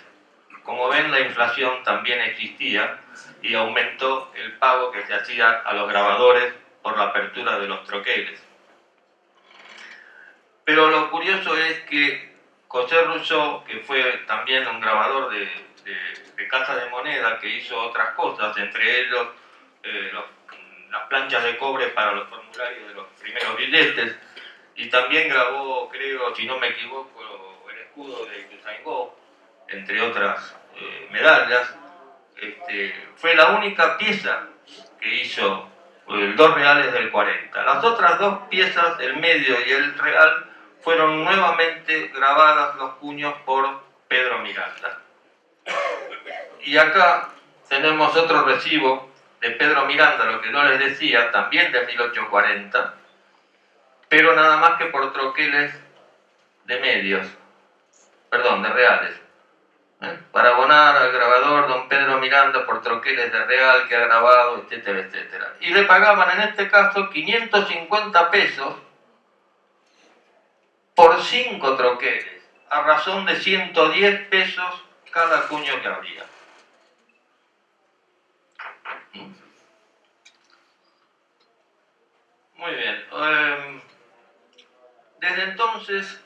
Como ven, la inflación también existía y aumentó el pago que se hacía a los grabadores por la apertura de los troqueles. Pero lo curioso es que José Rousseau, que fue también un grabador de casa de moneda, que hizo otras cosas, entre ellos las planchas de cobre para los formularios de los primeros billetes, y también grabó, creo, si no me equivoco, el escudo de Ituzaingó, entre otras medallas. Fue la única pieza que hizo el 2 reales del 40. Las otras 2 piezas, el medio y el real, fueron nuevamente grabadas los puños por Pedro Miranda. Y acá tenemos otro recibo de Pedro Miranda, lo que yo les decía, también de 1840, pero nada más que por troqueles de medios, perdón, de reales. Para abonar al grabador don Pedro Miranda por troqueles de real que ha grabado, etcétera, etcétera. Y le pagaban en este caso 550 pesos por 5 troqueles, a razón de 110 pesos cada cuño que habría. Muy bien. Desde entonces,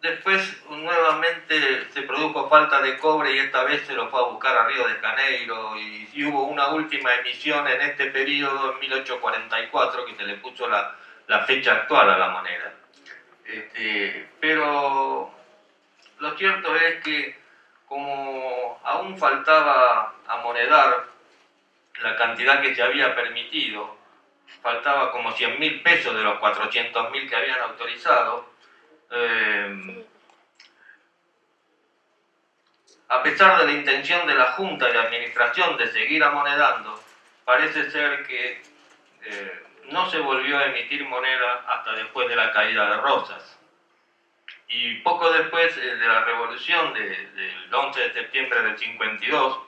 después nuevamente se produjo falta de cobre y esta vez se lo fue a buscar a Río de Janeiro y hubo una última emisión en este periodo, en 1844, que se le puso la fecha actual a la moneda. Pero lo cierto es que como aún faltaba amonedar la cantidad que se había permitido, faltaba como 100.000 pesos de los 400.000 que habían autorizado, a pesar de la intención de la Junta de Administración de seguir amonedando, parece ser que no se volvió a emitir moneda hasta después de la caída de Rosas. Y poco después de la revolución del 11 de septiembre del 52,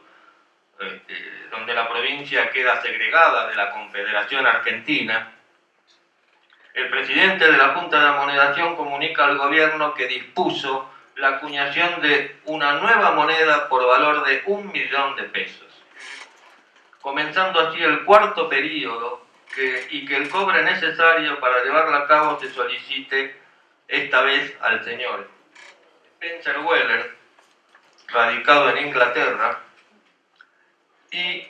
donde la provincia queda segregada de la Confederación Argentina, el presidente de la Junta de Amonedación comunica al gobierno que dispuso la acuñación de una nueva moneda por valor de 1.000.000 de pesos, comenzando así el 4º período y que el cobre necesario para llevarla a cabo se solicite esta vez al señor Spencer Weller, radicado en Inglaterra, y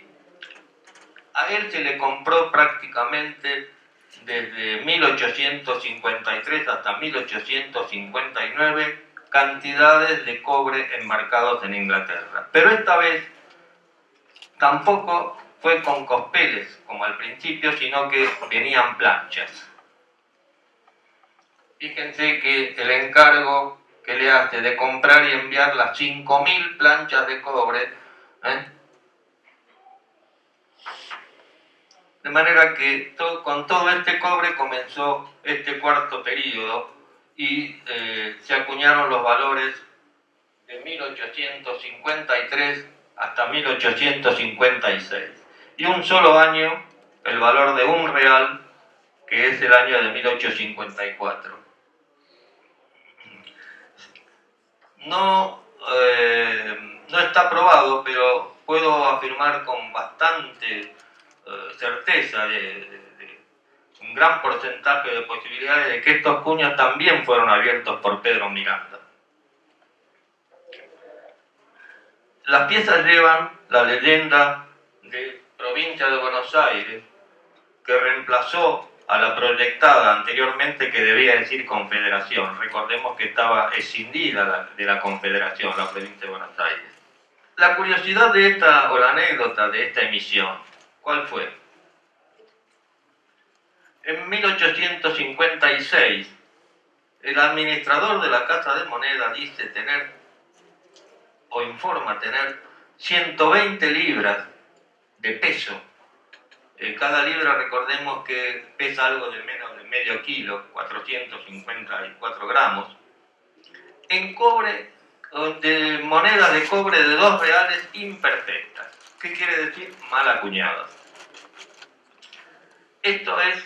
a él se le compró prácticamente desde 1853 hasta 1859 cantidades de cobre embarcados en Inglaterra. Pero esta vez tampoco fue con cospeles como al principio, sino que venían planchas. Fíjense que el encargo que le hace de comprar y enviar las 5.000 planchas de cobre, de manera que con todo este cobre comenzó este 4º período y se acuñaron los valores de 1853 hasta 1856. Y un solo año, el valor de 1 real, que es el año de 1854. No está probado, pero puedo afirmar con bastante certeza, un gran porcentaje de posibilidades de que estos cuños también fueron abiertos por Pedro Miranda. Las piezas llevan la leyenda de Provincia de Buenos Aires, que reemplazó a la proyectada anteriormente, que debía decir Confederación. Recordemos que estaba escindida de la Confederación, la Provincia de Buenos Aires. La curiosidad de esta, o la anécdota de esta emisión, ¿cuál fue? En 1856, el administrador de la Casa de Moneda dice tener, o informa tener, 120 libras de peso. Cada libra, recordemos que pesa algo de menos de medio kilo, 454 gramos, en cobre, de monedas de cobre de 2 reales imperfectas. ¿Qué quiere decir? Mal acuñadas. Esto es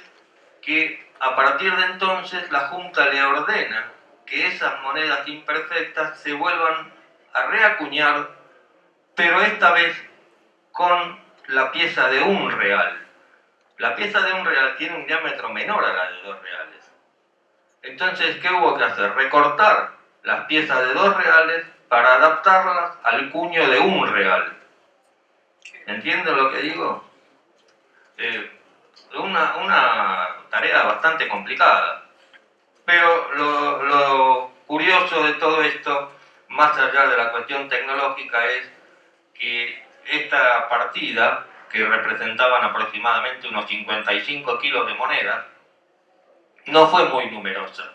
que a partir de entonces la Junta le ordena que esas monedas imperfectas se vuelvan a reacuñar, pero esta vez con la pieza de un real. La pieza de un real tiene un diámetro menor a la de 2 reales. Entonces, ¿qué hubo que hacer? Recortar las piezas de 2 reales para adaptarlas al cuño de un real. ¿Entienden lo que digo? Una tarea bastante complicada. Pero lo curioso de todo esto, más allá de la cuestión tecnológica, es que esta partida, que representaban aproximadamente unos 55 kilos de moneda, no fue muy numerosa.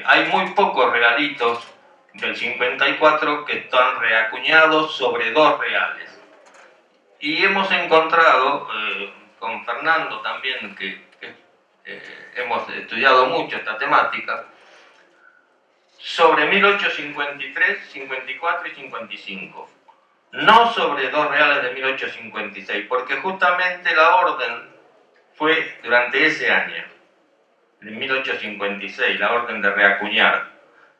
Hay muy pocos realitos del 54 que están reacuñados sobre 2 reales. Y hemos encontrado, con Fernando también, que hemos estudiado mucho esta temática, sobre 1853, 54 y 55. No sobre 2 reales de 1856, porque justamente la orden fue durante ese año, en 1856, la orden de reacuñar.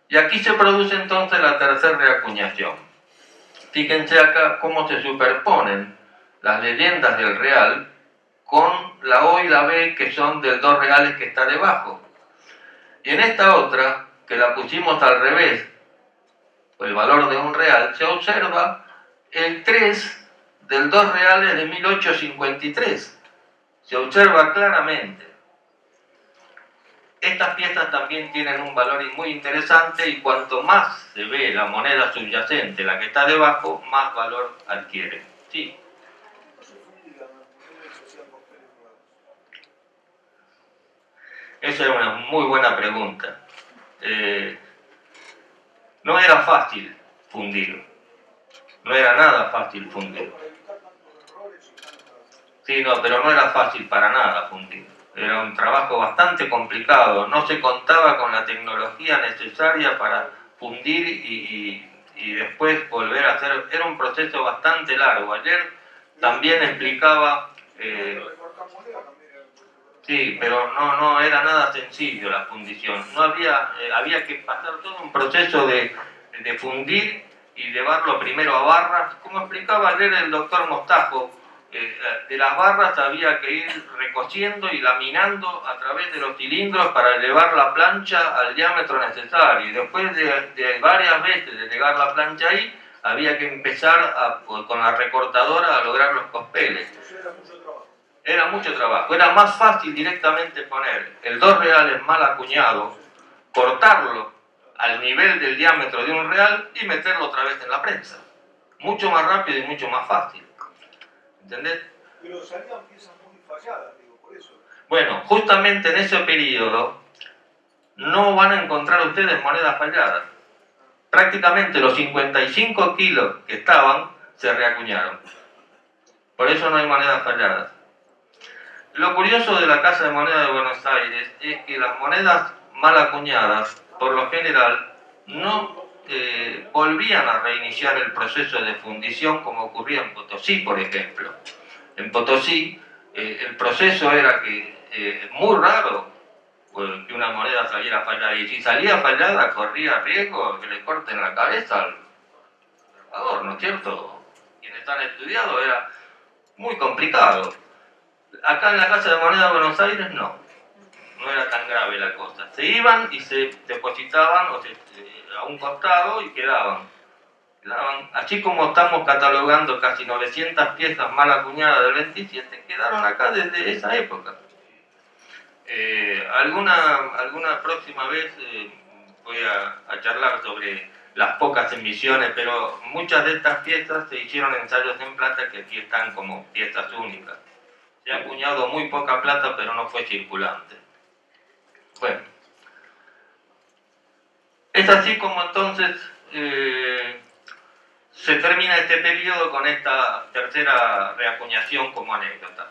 Y aquí se produce entonces la tercera reacuñación. Fíjense acá cómo se superponen las leyendas del real con la O y la B, que son del 2 reales que está debajo. Y en esta otra, que la pusimos al revés, el valor de un real, se observa el 3 del 2 reales de 1853. Se observa claramente. Estas piezas también tienen un valor muy interesante y cuanto más se ve la moneda subyacente, la que está debajo, más valor adquiere. Sí. Esa es una muy buena pregunta. No era fácil fundir. No era nada fácil fundir. Sí, no, pero no era fácil para nada fundir. Era un trabajo bastante complicado. No se contaba con la tecnología necesaria para fundir y después volver a hacer. Era un proceso bastante largo. Ayer también explicaba... sí, pero no era nada sencillo la fundición. No había que pasar todo un proceso de fundir y llevarlo primero a barras. Como explicaba ayer el doctor Mostajo, de las barras había que ir recociendo y laminando a través de los cilindros para elevar la plancha al diámetro necesario. Y después de varias veces de llegar la plancha ahí, había que empezar con la recortadora a lograr los cospeles. Era mucho trabajo. Era más fácil directamente poner el 2 reales mal acuñado, cortarlo al nivel del diámetro de un real y meterlo otra vez en la prensa. Mucho más rápido y mucho más fácil. ¿Entendés? Pero salían piezas muy falladas, digo, por eso. Bueno, justamente en ese periodo no van a encontrar ustedes monedas falladas. Prácticamente los 55 kilos que estaban se reacuñaron. Por eso no hay monedas falladas. Lo curioso de la Casa de Moneda de Buenos Aires es que las monedas mal acuñadas, por lo general, no volvían a reiniciar el proceso de fundición como ocurría en Potosí, por ejemplo. En Potosí el proceso era que muy raro que una moneda saliera fallada, y si salía fallada corría riesgo que le corten la cabeza al trabajador, ¿no es cierto? Quienes han estudiado era muy complicado. Acá en la Casa de Moneda de Buenos Aires no era tan grave la cosa. Se iban y se depositaban a un costado y quedaban. Así como estamos catalogando casi 900 piezas mal acuñadas del 27, quedaron acá desde esa época. Alguna próxima vez voy a charlar sobre las pocas emisiones, pero muchas de estas piezas se hicieron ensayos en plata que aquí están como piezas únicas. Se ha acuñado muy poca plata, pero no fue circulante. Bueno, es así como entonces se termina este periodo con esta tercera reacuñación como anécdota.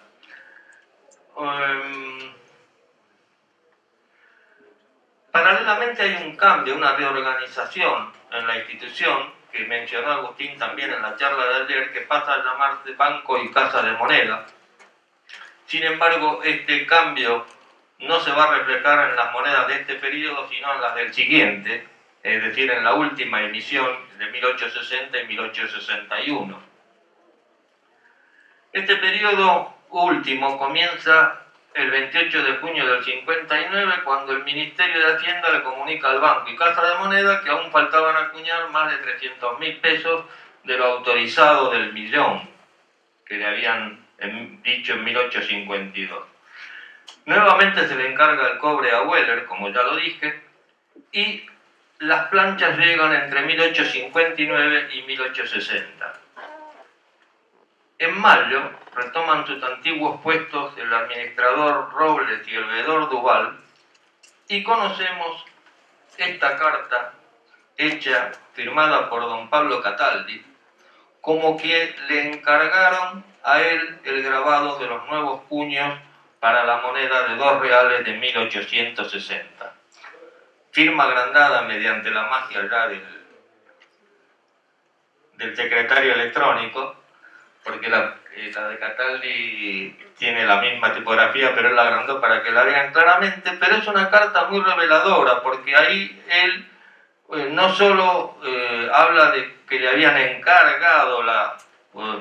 Paralelamente hay un cambio, una reorganización en la institución que mencionó Agustín también en la charla de ayer, que pasa a llamarse Banco y Casa de Moneda. Sin embargo, este cambio no se va a reflejar en las monedas de este periodo, sino en las del siguiente, es decir, en la última emisión de 1860 y 1861. Este periodo último comienza el 28 de junio del 59, cuando el Ministerio de Hacienda le comunica al Banco y Casa de Moneda que aún faltaban acuñar más de 300.000 pesos de lo autorizado del millón que le habían dicho en 1852. Nuevamente se le encarga el cobre a Weller, como ya lo dije, y las planchas llegan entre 1859 y 1860. En mayo retoman sus antiguos puestos el administrador Robles y el veedor Duval y conocemos esta carta hecha, firmada por don Pablo Cataldi, como que le encargaron a él el grabado de los nuevos cuños para la moneda de 2 reales de 1860. Firma agrandada mediante la magia ya del secretario electrónico, porque la de Cataldi tiene la misma tipografía, pero él la agrandó para que la vean claramente, pero es una carta muy reveladora, porque ahí él no solo habla de que le habían encargado la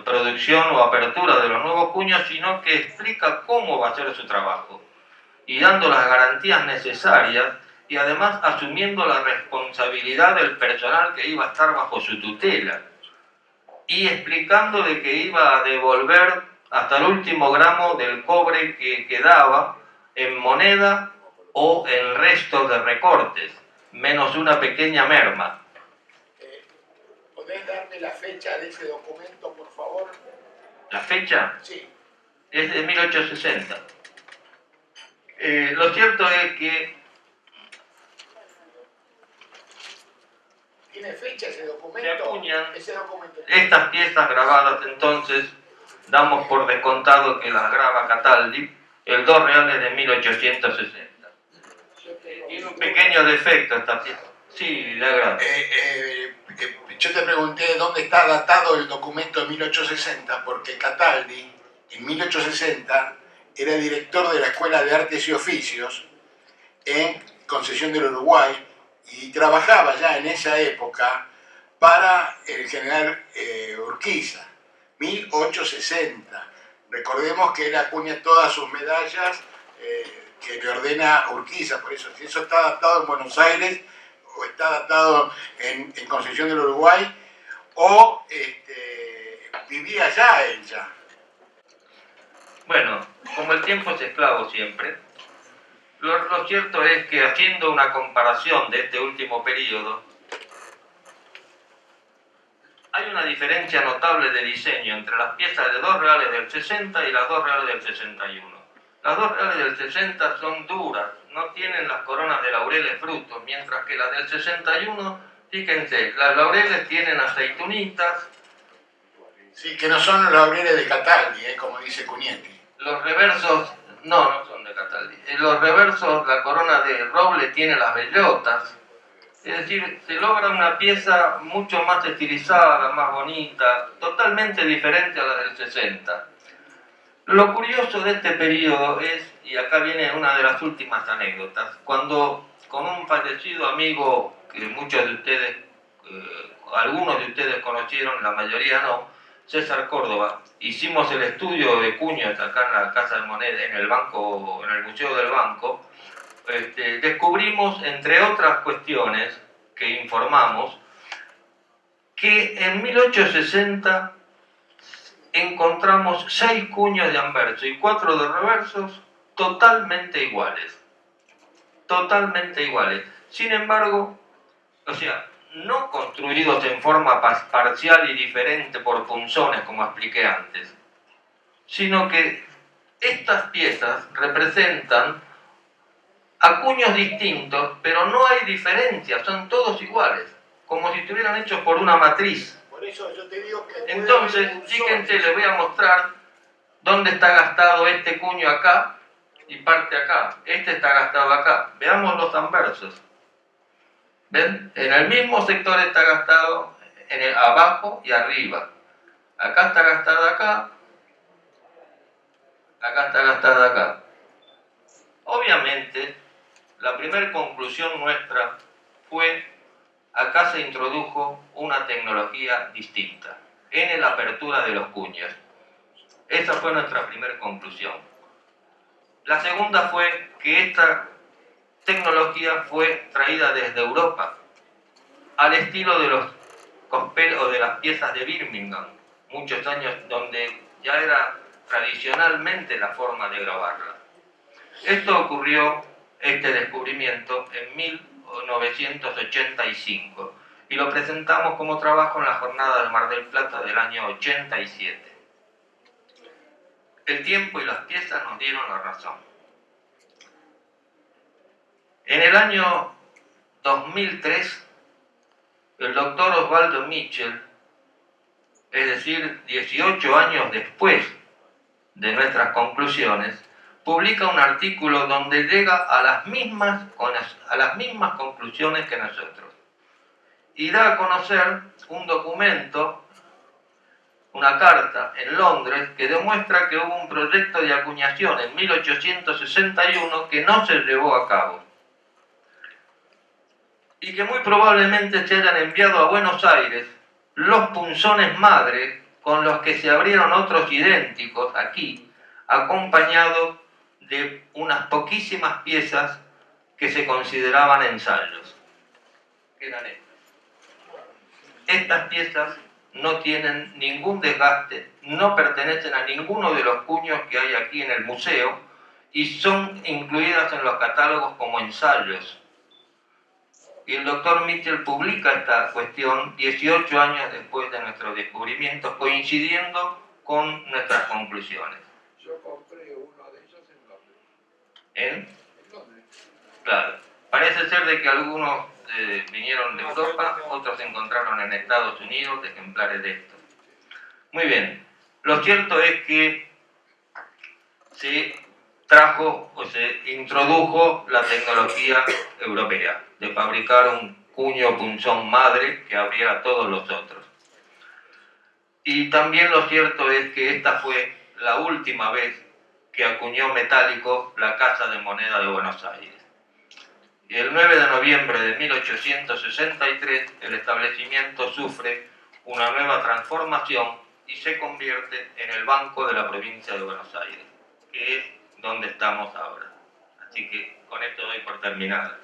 producción o apertura de los nuevos cuños, sino que explica cómo va a ser su trabajo, y dando las garantías necesarias, y además asumiendo la responsabilidad del personal que iba a estar bajo su tutela, y explicando de que iba a devolver hasta el último gramo del cobre que quedaba en moneda o en restos de recortes, menos una pequeña merma. ¿Podés darme la fecha de ese documento, por favor? ¿La fecha? Sí. Es de 1860. Lo cierto es que ¿Tiene fecha ese documento? se acuñan Ese documento. estas piezas grabadas, entonces damos por descontado que las graba Cataldi, el 2 reales de 1860. Tiene un pequeño defecto esta pieza. Sí, le agrada. Yo te pregunté dónde está datado el documento de 1860, porque Cataldi, en 1860, era director de la Escuela de Artes y Oficios en Concesión del Uruguay y trabajaba ya en esa época para el general Urquiza, 1860. Recordemos que él acuña todas sus medallas que le ordena Urquiza, por eso, si eso está adaptado en Buenos Aires o está adaptado en Concesión del Uruguay, o vivía allá él ya. Bueno, como el tiempo es esclavo siempre, lo cierto es que haciendo una comparación de este último periodo, hay una diferencia notable de diseño entre las piezas de 2 reales del 60 y las 2 reales del 61. Las 2 reales del 60 son duras, no tienen las coronas de laureles frutos, mientras que las del 61, fíjense, las laureles tienen aceitunitas. Sí, que no son los laureles de Cataldi, como dice Cugnetti. Los reversos, no son de Cataldi. Los reversos, la corona de roble tiene las bellotas. Es decir, se logra una pieza mucho más estilizada, más bonita, totalmente diferente a la del 60. Lo curioso de este periodo es, y acá viene una de las últimas anécdotas, cuando con un fallecido amigo que muchos de ustedes, algunos de ustedes conocieron, la mayoría no, César Córdoba, hicimos el estudio de cuños acá en la Casa de Moneda, en el banco, en el Museo del Banco. Descubrimos, entre otras cuestiones que informamos, que en 1860 encontramos 6 cuños de anverso y 4 de reversos totalmente iguales. Totalmente iguales. Sin embargo, o sea, no construidos en forma parcial y diferente por punzones, como expliqué antes, sino que estas piezas representan acuños distintos, pero no hay diferencia, son todos iguales, como si estuvieran hechos por una matriz. Por eso yo te digo que... Entonces, fíjense, les voy a mostrar dónde está gastado este cuño acá y parte acá. Este está gastado acá. Veamos los anversos. ¿Ven? En el mismo sector está gastado en el abajo y arriba. Acá está gastada acá. Acá está gastada acá. Obviamente, primera conclusión nuestra fue: acá se introdujo una tecnología distinta en la apertura de los cuños. Esa fue nuestra primera conclusión. La segunda fue que esta tecnología fue traída desde Europa, al estilo de los cospel o de las piezas de Birmingham, muchos años, donde ya era tradicionalmente la forma de grabarla. Esto ocurrió, este descubrimiento, en 1985 y lo presentamos como trabajo en la jornada de Mar del Plata del año 87. El tiempo y las piezas nos dieron la razón. En el año 2003, el doctor Osvaldo Mitchell, es decir, 18 años después de nuestras conclusiones, publica un artículo donde llega a las mismas conclusiones que nosotros y da a conocer un documento, una carta en Londres, que demuestra que hubo un proyecto de acuñación en 1861 que no se llevó a cabo y que muy probablemente se hayan enviado a Buenos Aires los punzones madre con los que se abrieron otros idénticos aquí, acompañados de unas poquísimas piezas que se consideraban ensayos. Eran estas. Estas piezas no tienen ningún desgaste, no pertenecen a ninguno de los cuños que hay aquí en el museo y son incluidas en los catálogos como ensayos. Y el doctor Mitchell publica esta cuestión 18 años después de nuestros descubrimientos, coincidiendo con nuestras conclusiones. Yo compré uno de ellos en Londres. ¿En? En Londres. Claro. Parece ser de que algunos vinieron de Europa, otros se encontraron en Estados Unidos ejemplares de estos. Muy bien. Lo cierto es que se trajo o se introdujo la tecnología europea de fabricar un cuño punzón madre que abriera todos los otros. Y también lo cierto es que esta fue la última vez que acuñó metálico la Casa de Moneda de Buenos Aires. Y el 9 de noviembre de 1863 el establecimiento sufre una nueva transformación y se convierte en el Banco de la Provincia de Buenos Aires, que es donde estamos ahora. Así que con esto doy por terminada.